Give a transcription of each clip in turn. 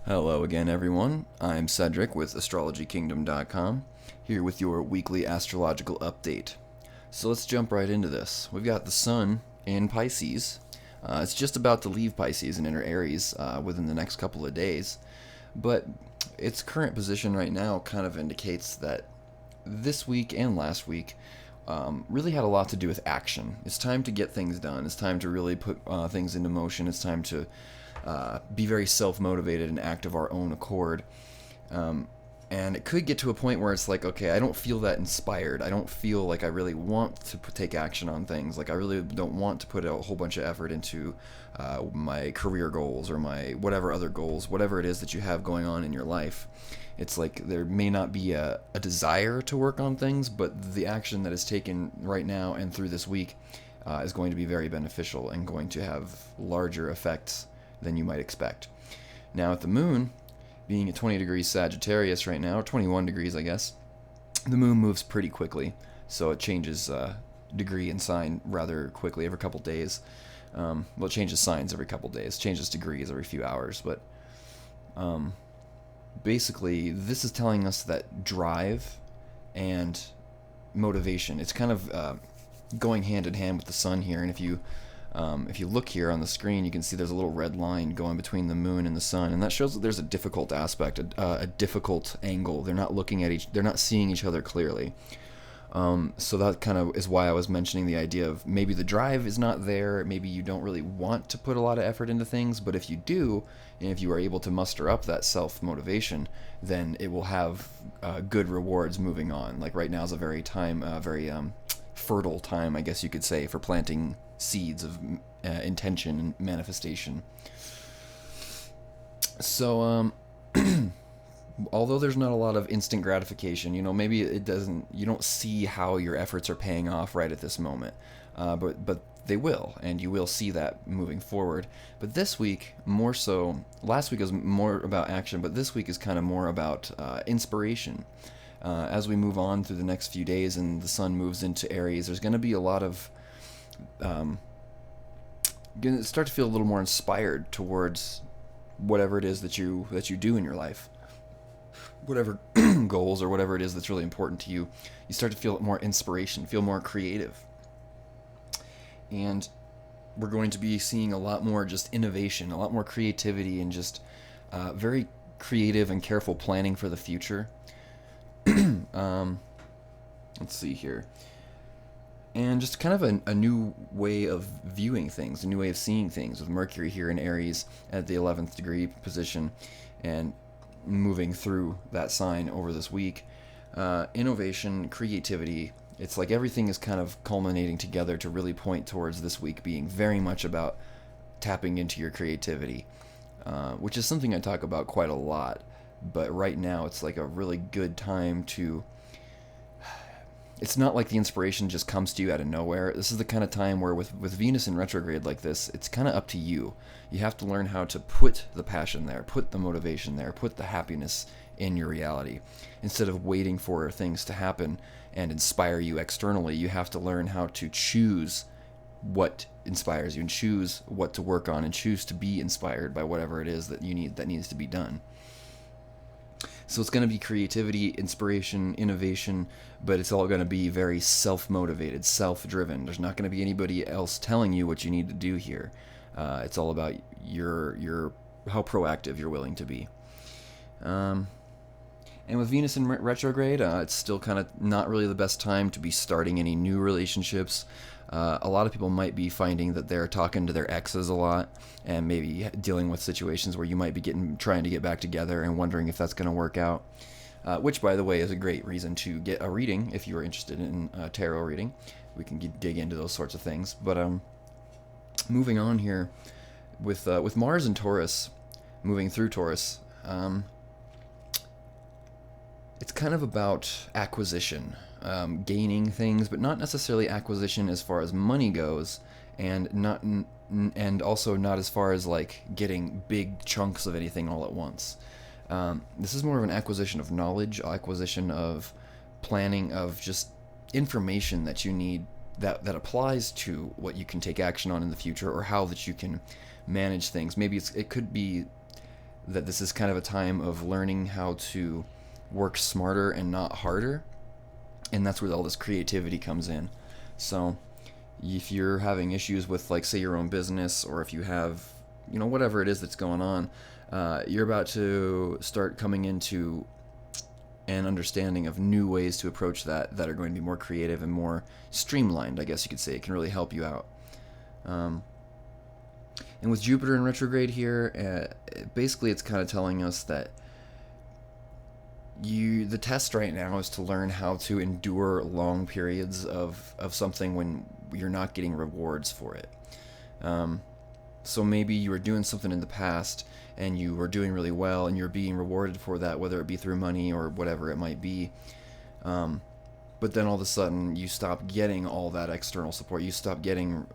Hello again, everyone. I'm Cedric with AstrologyKingdom.com, here with your weekly astrological update. So let's jump right into this. We've got the Sun in Pisces. It's just about to leave Pisces and enter Aries within the next couple of days, but its current position right now kind of indicates that this week and last week really had a lot to do with action. It's time to get things done. It's time to really put things into motion. It's time to be very self-motivated and act of our own accord. And it could get to a point where it's like, okay, I don't feel that inspired. I don't feel like I really want to take action on things. Like I really don't want to put a whole bunch of effort into my career goals or my whatever other goals, whatever it is that you have going on in your life. It's like there may not be a desire to work on things, but the action that is taken right now and through this week is going to be very beneficial and going to have larger effects than you might expect. Now, at the moon, being at 20 degrees Sagittarius right now, or 21 degrees, I guess, the moon moves pretty quickly, so it changes degree and sign rather quickly every couple days. Well, it changes signs every couple days, changes degrees every few hours, but basically, this is telling us that drive and motivation, it's kind of going hand in hand with the sun here, and if you look here on the screen, you can see there's a little red line going between the moon and the sun, and that shows that there's a difficult aspect, a difficult angle. They're not seeing each other clearly. So that kind of is why I was mentioning the idea of maybe the drive is not there, maybe you don't really want to put a lot of effort into things, but if you do, and if you are able to muster up that self-motivation, then it will have good rewards moving on. Like right now is a very fertile time, I guess you could say, for planting seeds of intention and manifestation. So, although there's not a lot of instant gratification, maybe you don't see how your efforts are paying off right at this moment, but they will, and you will see that moving forward. But this week, more so, last week was more about action, but this week is kind of more about inspiration. As we move on through the next few days and the sun moves into Aries, there's going to be a lot of going to start to feel a little more inspired towards whatever it is that you do in your life, whatever goals or whatever it is that's really important to you. You start to feel more inspiration, feel more creative, and we're going to be seeing a lot more just innovation, a lot more creativity, and just very creative and careful planning for the future. Let's see here. And just kind of a new way of viewing things, a new way of seeing things, with Mercury here in Aries at the 11th degree position and moving through that sign over this week. Innovation, creativity, it's like everything is kind of culminating together to really point towards this week being very much about tapping into your creativity, which is something I talk about quite a lot. But right now it's like a really good time to... It's not like the inspiration just comes to you out of nowhere. This is the kind of time where with Venus in retrograde like this, it's kind of up to you. You have to learn how to put the passion there, put the motivation there, put the happiness in your reality. Instead of waiting for things to happen and inspire you externally, you have to learn how to choose what inspires you and choose what to work on and choose to be inspired by whatever it is that needs to be done. So it's going to be creativity, inspiration, innovation, but it's all going to be very self-motivated, self-driven. There's not going to be anybody else telling you what you need to do here. It's all about how proactive you're willing to be. And with Venus in retrograde, it's still kind of not really the best time to be starting any new relationships. A lot of people might be finding that they're talking to their exes a lot and maybe dealing with situations where you might be trying to get back together and wondering if that's going to work out, which, by the way, is a great reason to get a reading if you are interested in a tarot reading. We can dig into those sorts of things. But moving on here, with Mars and Taurus, moving through Taurus, it's kind of about acquisition. Gaining things, but not necessarily acquisition as far as money goes, and also not as far as like getting big chunks of anything all at once. This is more of an acquisition of knowledge, acquisition of planning, of just information that you need that applies to what you can take action on in the future, or how that you can manage things. Maybe it could be that this is kind of a time of learning how to work smarter and not harder, and that's where all this creativity comes in. So if you're having issues with, like, say, your own business, or if you have, whatever it is that's going on, you're about to start coming into an understanding of new ways to approach that are going to be more creative and more streamlined, I guess you could say. It can really help you out. And with Jupiter in retrograde here, basically it's kind of telling us that the test right now is to learn how to endure long periods of something when you're not getting rewards for it. So maybe you were doing something in the past and you were doing really well and you're being rewarded for that, whether it be through money or whatever it might be. But then all of a sudden you stop getting all that external support. You stop getting,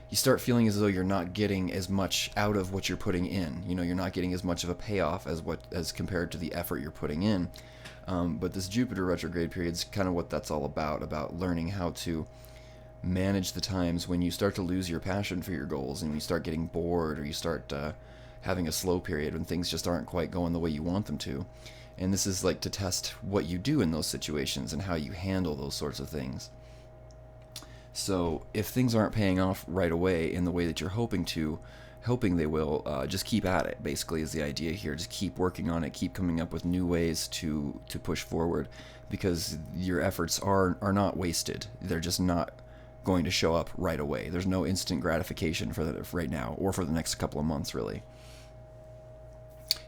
you start feeling as though you're not getting as much out of what you're putting in. You're not getting as much of a payoff as compared to the effort you're putting in. But this Jupiter retrograde period is kind of what that's all about learning how to manage the times when you start to lose your passion for your goals, and you start getting bored, or you start having a slow period when things just aren't quite going the way you want them to. And this is like to test what you do in those situations and how you handle those sorts of things. So if things aren't paying off right away in the way that you're hoping they will, just keep at it, basically, is the idea here. Just keep working on it, keep coming up with new ways to push forward, because your efforts are not wasted. They're just not going to show up right away. There's no instant gratification for that right now, or for the next couple of months, really.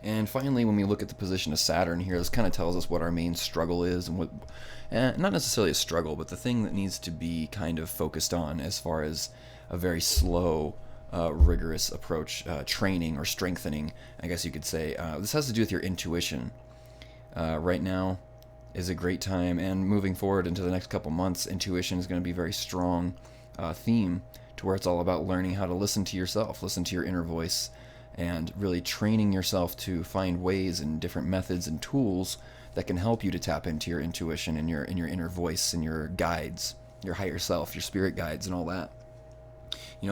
And finally, when we look at the position of Saturn here, this kind of tells us what our main struggle is, and what, not necessarily a struggle, but the thing that needs to be kind of focused on as far as a very slow, rigorous approach, training or strengthening, I guess you could say. This has to do with your intuition. Right now is a great time, and moving forward into the next couple months, intuition is going to be a very strong theme, to where it's all about learning how to listen to yourself, listen to your inner voice, and really training yourself to find ways and different methods and tools that can help you to tap into your intuition and your inner voice and your guides, your higher self, your spirit guides, and all that.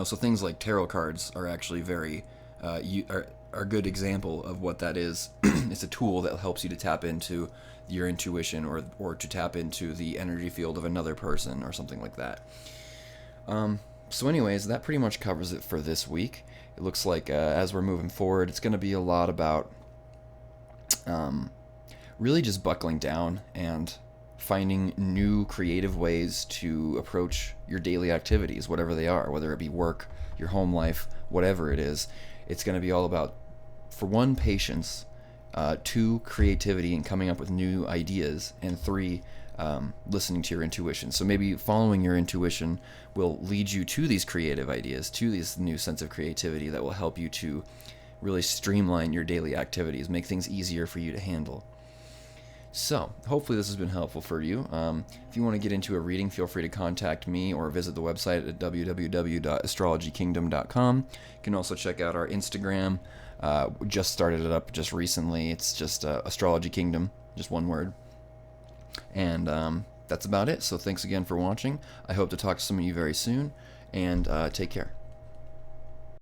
So things like tarot cards are actually very are a good example of what that is. It's a tool that helps you to tap into your intuition, or to tap into the energy field of another person, or something like that. So anyways, that pretty much covers it for this week. It looks like as we're moving forward, it's going to be a lot about really just buckling down and finding new creative ways to approach your daily activities, whatever they are, whether it be work, your home life, whatever it is. It's going to be all about, for one, patience, two, creativity and coming up with new ideas, and three, listening to your intuition. So maybe following your intuition will lead you to these creative ideas, to this new sense of creativity that will help you to really streamline your daily activities, make things easier for you to handle. So, hopefully this has been helpful for you. If you want to get into a reading, feel free to contact me or visit the website at www.astrologykingdom.com. You can also check out our Instagram. We just started it up just recently. It's just Astrology Kingdom, just one word. And that's about it. So thanks again for watching. I hope to talk to some of you very soon, and take care.